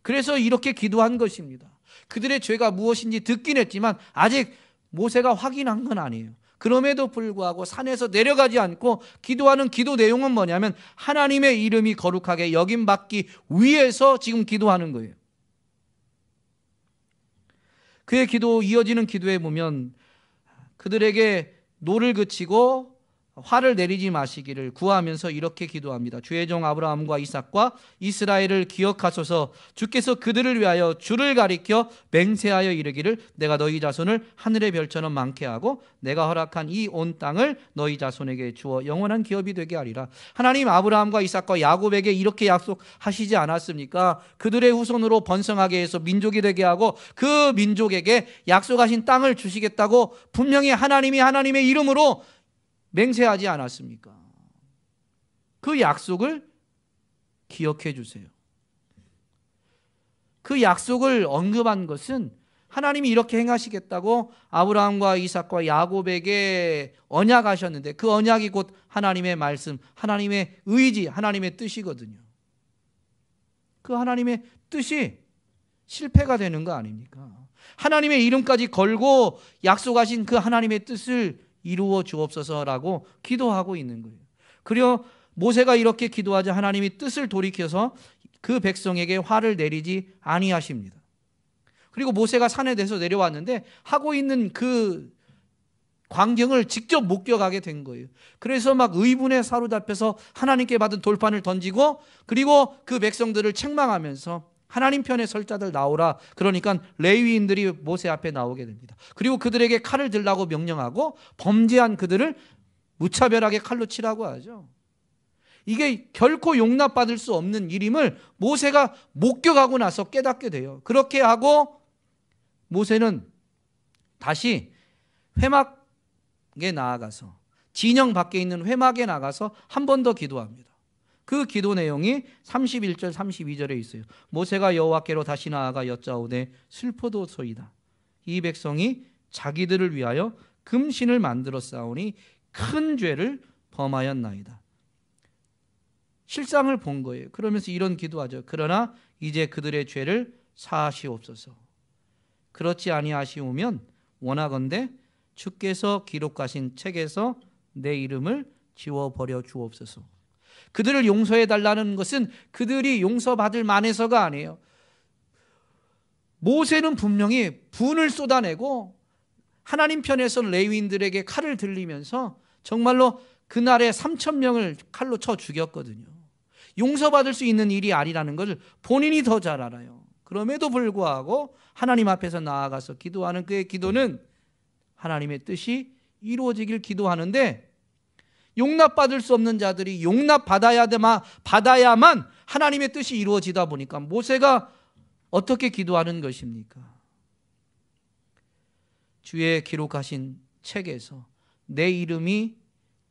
그래서 이렇게 기도한 것입니다. 그들의 죄가 무엇인지 듣긴 했지만 아직 모세가 확인한 건 아니에요. 그럼에도 불구하고 산에서 내려가지 않고 기도하는 기도 내용은 뭐냐면 하나님의 이름이 거룩하게 여김받기 위해서 지금 기도하는 거예요. 그의 기도, 이어지는 기도에 보면 그들에게 노를 그치고 화를 내리지 마시기를 구하면서 이렇게 기도합니다. 주의 종 아브라함과 이삭과 이스라엘을 기억하소서. 주께서 그들을 위하여 주를 가리켜 맹세하여 이르기를 내가 너희 자손을 하늘의 별처럼 많게 하고 내가 허락한 이 온 땅을 너희 자손에게 주어 영원한 기업이 되게 하리라. 하나님 아브라함과 이삭과 야곱에게 이렇게 약속하시지 않았습니까? 그들의 후손으로 번성하게 해서 민족이 되게 하고 그 민족에게 약속하신 땅을 주시겠다고 분명히 하나님이 하나님의 이름으로 맹세하지 않았습니까? 그 약속을 기억해 주세요. 그 약속을 언급한 것은 하나님이 이렇게 행하시겠다고 아브라함과 이삭과 야곱에게 언약하셨는데 그 언약이 곧 하나님의 말씀, 하나님의 의지, 하나님의 뜻이거든요. 그 하나님의 뜻이 실패가 되는 거 아닙니까? 하나님의 이름까지 걸고 약속하신 그 하나님의 뜻을 이루어 주옵소서라고 기도하고 있는 거예요. 그리고 모세가 이렇게 기도하자 하나님이 뜻을 돌이켜서 그 백성에게 화를 내리지 아니하십니다. 그리고 모세가 산에 대해서 내려왔는데 하고 있는 그 광경을 직접 목격하게 된 거예요. 그래서 막 의분에 사로잡혀서 하나님께 받은 돌판을 던지고 그리고 그 백성들을 책망하면서 하나님 편에 설 자들 나오라. 그러니까 레위인들이 모세 앞에 나오게 됩니다. 그리고 그들에게 칼을 들라고 명령하고 범죄한 그들을 무차별하게 칼로 치라고 하죠. 이게 결코 용납받을 수 없는 일임을 모세가 목격하고 나서 깨닫게 돼요. 그렇게 하고 모세는 다시 회막에 나아가서 진영 밖에 있는 회막에 나가서 한 번 더 기도합니다. 그 기도 내용이 31절 32절에 있어요. 모세가 여호와께로 다시 나아가 여짜오되 슬퍼도소이다. 이 백성이 자기들을 위하여 금신을 만들어 싸우니 큰 죄를 범하였나이다. 실상을 본 거예요. 그러면서 이런 기도하죠. 그러나 이제 그들의 죄를 사하시옵소서. 그렇지 아니하시오면 원하건대 주께서 기록하신 책에서 내 이름을 지워버려 주옵소서. 그들을 용서해 달라는 것은 그들이 용서받을 만해서가 아니에요. 모세는 분명히 분을 쏟아내고 하나님 편에서 레위인들에게 칼을 들리면서 정말로 그날에 3,000명을 칼로 쳐 죽였거든요. 용서받을 수 있는 일이 아니라는 것을 본인이 더 잘 알아요. 그럼에도 불구하고 하나님 앞에서 나아가서 기도하는 그의 기도는 하나님의 뜻이 이루어지길 기도하는데 용납받을 수 없는 자들이 용납받아야만 하나님의 뜻이 이루어지다 보니까 모세가 어떻게 기도하는 것입니까? 주의 기록하신 책에서 내 이름이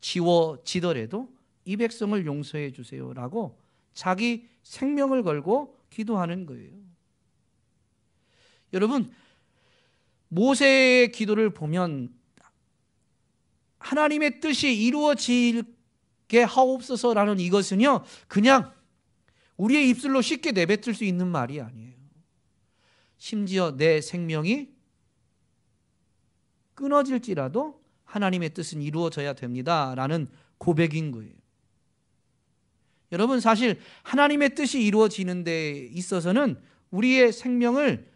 지워지더라도 이 백성을 용서해 주세요라고 자기 생명을 걸고 기도하는 거예요. 여러분, 모세의 기도를 보면 하나님의 뜻이 이루어지게 하옵소서라는 이것은요, 그냥 우리의 입술로 쉽게 내뱉을 수 있는 말이 아니에요. 심지어 내 생명이 끊어질지라도 하나님의 뜻은 이루어져야 됩니다라는 고백인 거예요. 여러분, 사실 하나님의 뜻이 이루어지는 데 있어서는 우리의 생명을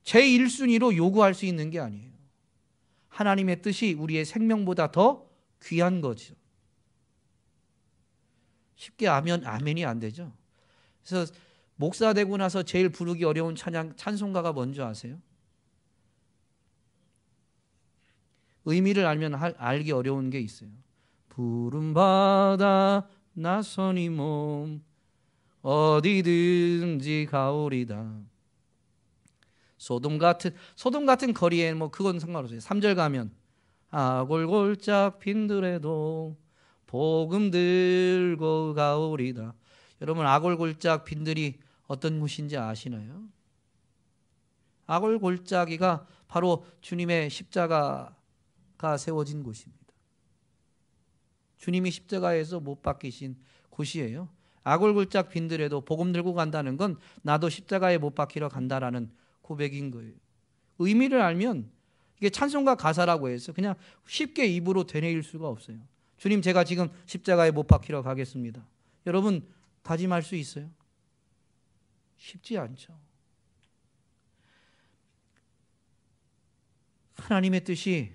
제1순위로 요구할 수 있는 게 아니에요. 하나님의 뜻이 우리의 생명보다 더 귀한 거죠. 쉽게 아멘이 안 되죠. 그래서 목사 되고 나서 제일 부르기 어려운 찬송가가 뭔지 아세요? 의미를 알면 알기 어려운 게 있어요. 푸른 바다 나선이 몸 어디든지 가오리다. 소돔 같은 거리에 뭐 그건 상관없어요. 3절 가면 아골골짝 빈들에도 복음 들고 가오리다. 여러분, 아골골짝 빈들이 어떤 곳인지 아시나요? 아골골짜기가 바로 주님의 십자가가 세워진 곳입니다. 주님이 십자가에서 못 박히신 곳이에요. 아골골짝 빈들에도 복음 들고 간다는 건 나도 십자가에 못 박히러 간다라는 고백인 거예요. 의미를 알면 이게 찬송가 가사라고 해서 그냥 쉽게 입으로 되뇌일 수가 없어요. 주님, 제가 지금 십자가에 못 박히러 가겠습니다. 여러분, 다짐할 수 있어요? 쉽지 않죠. 하나님의 뜻이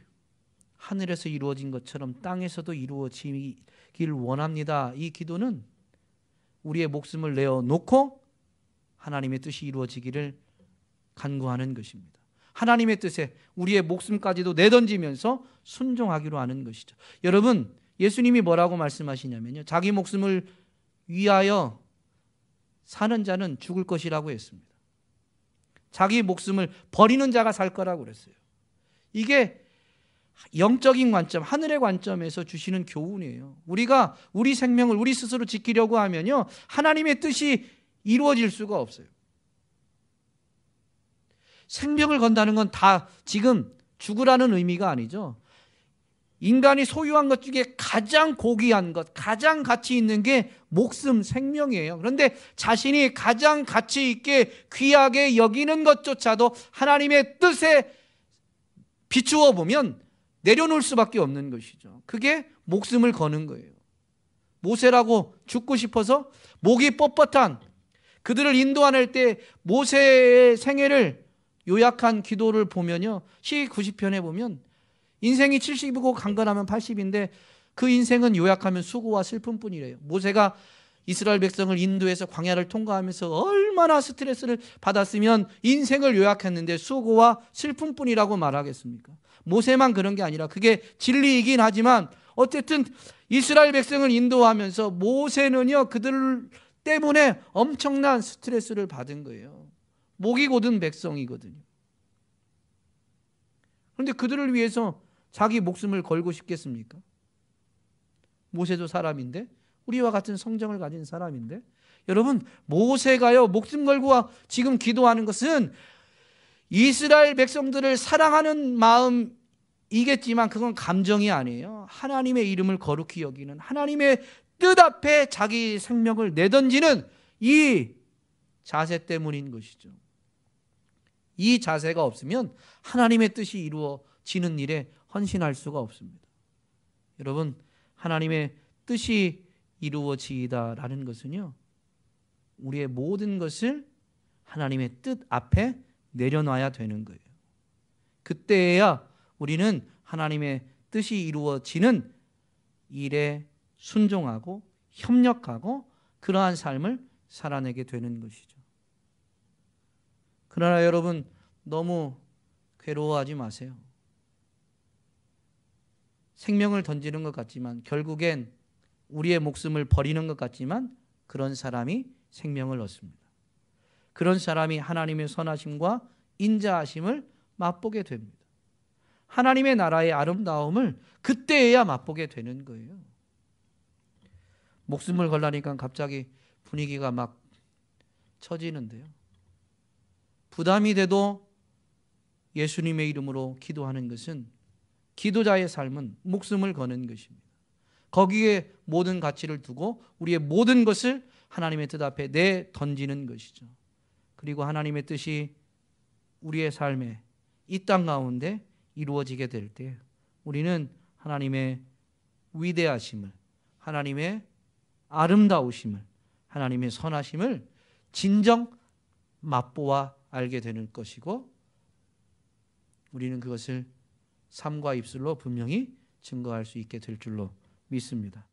하늘에서 이루어진 것처럼 땅에서도 이루어지길 원합니다. 이 기도는 우리의 목숨을 내어놓고 하나님의 뜻이 이루어지기를 간구하는 것입니다. 하나님의 뜻에 우리의 목숨까지도 내던지면서 순종하기로 하는 것이죠. 여러분, 예수님이 뭐라고 말씀하시냐면요, 자기 목숨을 위하여 사는 자는 죽을 것이라고 했습니다. 자기 목숨을 버리는 자가 살 거라고 그랬어요. 이게 영적인 관점, 하늘의 관점에서 주시는 교훈이에요. 우리가 우리 생명을 우리 스스로 지키려고 하면요, 하나님의 뜻이 이루어질 수가 없어요. 생명을 건다는 건 다 지금 죽으라는 의미가 아니죠. 인간이 소유한 것 중에 가장 고귀한 것, 가장 가치 있는 게 목숨, 생명이에요. 그런데 자신이 가장 가치 있게 귀하게 여기는 것조차도 하나님의 뜻에 비추어 보면 내려놓을 수밖에 없는 것이죠. 그게 목숨을 거는 거예요. 모세라고 죽고 싶어서 목이 뻣뻣한 그들을 인도하낼 때 모세의 생애를 요약한 기도를 보면요, 시 90편에 보면 인생이 70이고 강건하면 80인데 그 인생은 요약하면 수고와 슬픔뿐이래요. 모세가 이스라엘 백성을 인도해서 광야를 통과하면서 얼마나 스트레스를 받았으면 인생을 요약했는데 수고와 슬픔뿐이라고 말하겠습니까? 모세만 그런 게 아니라 그게 진리이긴 하지만 어쨌든 이스라엘 백성을 인도하면서 모세는요, 그들 때문에 엄청난 스트레스를 받은 거예요. 목이 곧은 백성이거든요. 그런데 그들을 위해서 자기 목숨을 걸고 싶겠습니까? 모세도 사람인데, 우리와 같은 성정을 가진 사람인데, 여러분, 모세가요 목숨 걸고 지금 기도하는 것은 이스라엘 백성들을 사랑하는 마음이겠지만 그건 감정이 아니에요. 하나님의 이름을 거룩히 여기는, 하나님의 뜻 앞에 자기 생명을 내던지는 이 자세 때문인 것이죠. 이 자세가 없으면 하나님의 뜻이 이루어지는 일에 헌신할 수가 없습니다. 여러분, 하나님의 뜻이 이루어지다라는 것은요, 우리의 모든 것을 하나님의 뜻 앞에 내려놔야 되는 거예요. 그때야 우리는 하나님의 뜻이 이루어지는 일에 순종하고 협력하고 그러한 삶을 살아내게 되는 것이죠. 그러나 여러분, 너무 괴로워하지 마세요. 생명을 던지는 것 같지만 결국엔 우리의 목숨을 버리는 것 같지만 그런 사람이 생명을 얻습니다. 그런 사람이 하나님의 선하심과 인자하심을 맛보게 됩니다. 하나님의 나라의 아름다움을 그때에야 맛보게 되는 거예요. 목숨을 걸라니까 갑자기 분위기가 막 처지는데요, 부담이 돼도 예수님의 이름으로 기도하는 것은, 기도자의 삶은 목숨을 거는 것입니다. 거기에 모든 가치를 두고 우리의 모든 것을 하나님의 뜻 앞에 내 던지는 것이죠. 그리고 하나님의 뜻이 우리의 삶에 이 땅 가운데 이루어지게 될 때 우리는 하나님의 위대하심을, 하나님의 아름다우심을, 하나님의 선하심을 진정 맛보아 알게 되는 것이고, 우리는 그것을 삶과 입술로 분명히 증거할 수 있게 될 줄로 믿습니다.